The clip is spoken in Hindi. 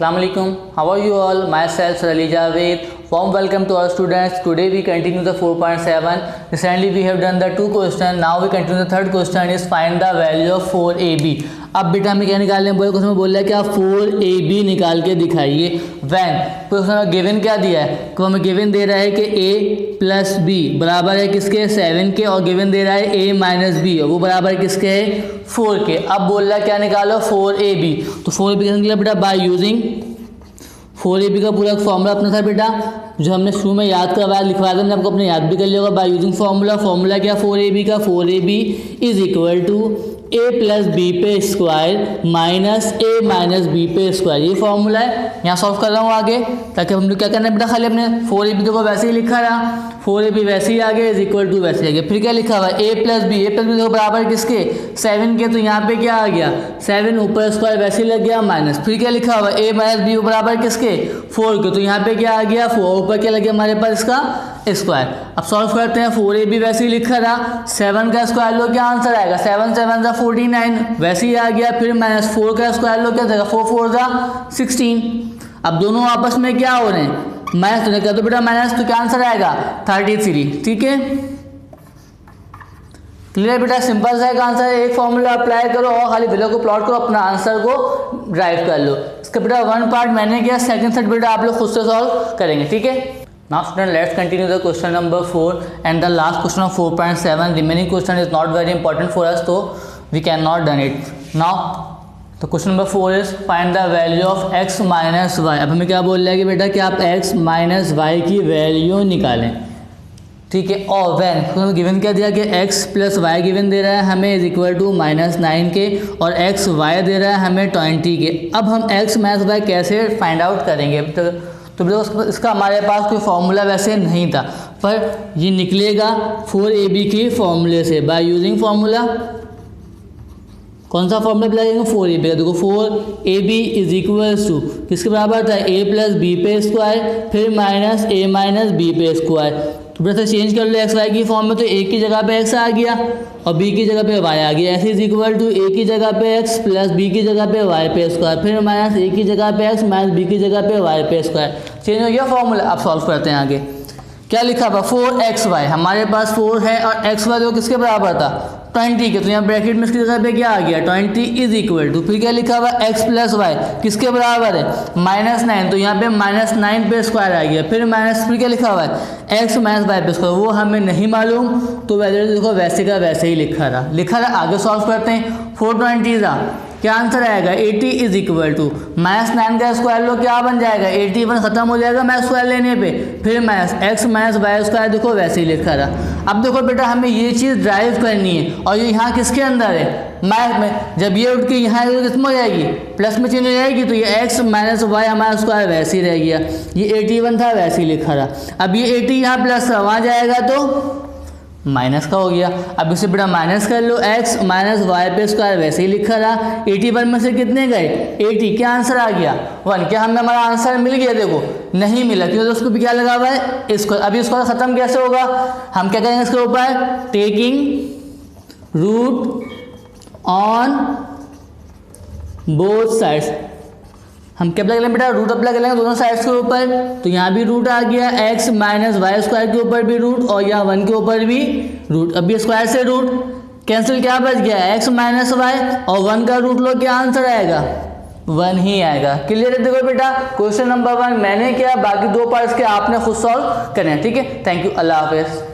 Assalamu alaikum. How are you all? Myself Sarali Javed. Warm welcome to our students. Today we continue the 4.7. Recently we have done the two questions. Now we continue the third question is find the value of 4ab. अब बेटा हमें क्या निकालने बोले, क्वेश्चन में बोल रहा है कि आप 4ab निकाल के दिखाइए व्हेन क्वेश्चन में गिवन क्या दिया है, तो हमें गिवन दे रहा है कि a प्लस बी बराबर है किसके 7 के, और गिवन दे रहा है a माइनस बी और वो बराबर है किसके है 4 के। अब बोल रहा है क्या निकालो 4ab, तो 4ab कैसे निकला बेटा बाय यूजिंग 4ab का पूरा फॉर्मूला अपना था बेटा जो हमने शुरू में याद करवाया लिखवाया था, हमने आपको अपने याद भी कर लिया होगा बाय यूजिंग फॉर्मूला क्या 4ab का 4ab is equal to a plus b पे square minus a minus b पे स्क्वायर, ये फॉर्मूला है। यहाँ सॉल्व कर रहा हूँ आगे ताकि हम लोग क्या करना है बेटा, खाली अपने 4ab देखो वैसे ही लिखा रहा, 4ab वैसे ही आगे इज इक्वल टू वैसे ही आगे। फिर क्या लिखा हुआ a प्लस बी देखो बराबर किसके 7 के, तो यहाँ पे क्या आ गया 7 ऊपर स्क्वायर वैसे ही लग गया माइनस। फिर क्या लिखा हुआ a माइनस बी बराबर किसके 4 के, तो यहाँ पे क्या आ गया 4 ऊपर क्या लग गया हमारे पास इसका स्क्वायर। अब सॉल्व करते हैं, 4ab वैसे ही लिखा रहा, 7 का स्क्वायर लो क्या आंसर आएगा 7 7 = 49 वैसे ही आ गया, फिर माइनस 4 का स्क्वायर लो क्या देगा 4 4 = 16। अब दोनों आपस में क्या हो रहे हैं माइनस, तो क्या तो बेटा माइनस, तो क्या आंसर आएगा 33। ठीक है क्लियर बेटा, सिंपल सा एक आंसर है, एक फॉर्मूला अप्लाई करो और खाली वैल्यू को प्लॉट करो, अपना आंसर को ड्राइव कर लो। इसका बेटा वन पार्ट मैंने किया, सेकंड सेट बेटा आप लोग खुद से सॉल्व करेंगे। ठीक है now student let's continue the question number 4 and the last question of 4.7. remaining question is not very important for us, so we cannot done it now. तो question number 4 is find the value of x minus Y. अब हमें क्या बोल रहा है कि बेटा कि आप x माइनस वाई की वैल्यू निकालें। ठीक है, और वैन तो गिवन क्या दिया कि x प्लस वाई गिवन दे रहा है हमें इज इक्वल टू -9 के, और x वाई दे रहा है हमें 20 के। अब हम x माइनस वाई कैसे फाइंड आउट करेंगे, तो इसका हमारे पास कोई फॉर्मूला वैसे नहीं था, पर ये निकलेगा 4ab के फॉर्मूले से बाय यूजिंग फॉर्मूला। कौन सा फॉर्मूला अप्लाई करेंगे 4ab का, देखो 4ab इज इक्वल्स टू किसके बराबर था a प्लस बी पे स्क्वायर फिर माइनस a माइनस बी पे स्क्वायर। तो बेटा चेंज कर लो एक्स वाई की फॉर्म में, तो a की जगह पे x आ गया और b की जगह पे y आ गया। ऐसे इज इक्वल टू a की जगह पे x प्लस b की जगह पे y पे स्क्वायर फिर माइनस a की जगह पे x माइनस b की जगह पे y पे स्क्वायर। चेंज हो गया फॉर्मूला। अब सॉल्व करते हैं आगे क्या लिखा हुआ 4xy, हमारे पास 4 है और xy जो किसके बराबर था 20 के, तो यहाँ ब्रैकेट में इसकी जगह पे क्या आ गया 20 इज इक्वल टू फिर क्या लिखा हुआ x प्लस वाई किसके बराबर है -9, तो यहाँ पे -9 पे स्क्वायर आ गया, फिर माइनस फिर क्या लिखा हुआ है x माइनस वाई पे स्क्वायर, वो हमें नहीं मालूम तो वैल्यू देखो वैसे का वैसे ही लिखा रहा। आगे सॉल्व करते हैं 420 क्या आंसर आएगा 80 इज इक्वल टू -9 का स्क्वायर लो क्या बन जाएगा 81 खत्म हो जाएगा माइनस स्क्वायर लेने पे, फिर minus x minus Y square देखो वैसे ही लिखा रहा। अब देखो बेटा हमें ये चीज़ ड्राइव करनी है और ये यहाँ किसके अंदर है मैथ में, जब ये उठ के यहाँ किसमें हो जाएगी प्लस में चेंज हो जाएगी, तो ये x माइनस वाई हमारा स्क्वायर वैसे ही रह गया, ये 81 था वैसे ही लिखा रहा। अब ये 80 यहाँ प्लस वहाँ जाएगा तो माइनस का हो गया। अब इसे बेटा माइनस कर लो x माइनस वाई पे स्क्वायर वैसे ही लिखा रहा। 81 में से कितने गए 80, क्या आंसर आ गया 1। क्या हमें हमारा आंसर मिल गया, देखो नहीं मिला क्योंकि उसको भी क्या लगा हुआ है इसको। अभी इसको ख़त्म कैसे होगा, हम क्या करेंगे इसके ऊपर taking root on both sides, हम क्या अप्लाई करेंगे बेटा रूट अप्लाई करेंगे दोनों साइड्स के ऊपर, तो यहाँ भी रूट आ गया x माइनस वाई स्क्वायर के ऊपर भी रूट और यहाँ 1 के ऊपर भी रूट। अभी स्क्वायर से रूट कैंसिल क्या बच गया x माइनस वाई और 1 का रूट लो क्या आंसर आएगा 1 ही आएगा। क्लियर है देखो बेटा क्वेश्चन नंबर 1 मैंने किया, बाकी 2 पार्ट्स के आपने खुद सॉल्व करें। ठीक है, थैंक यू, अल्लाह हाफिज़।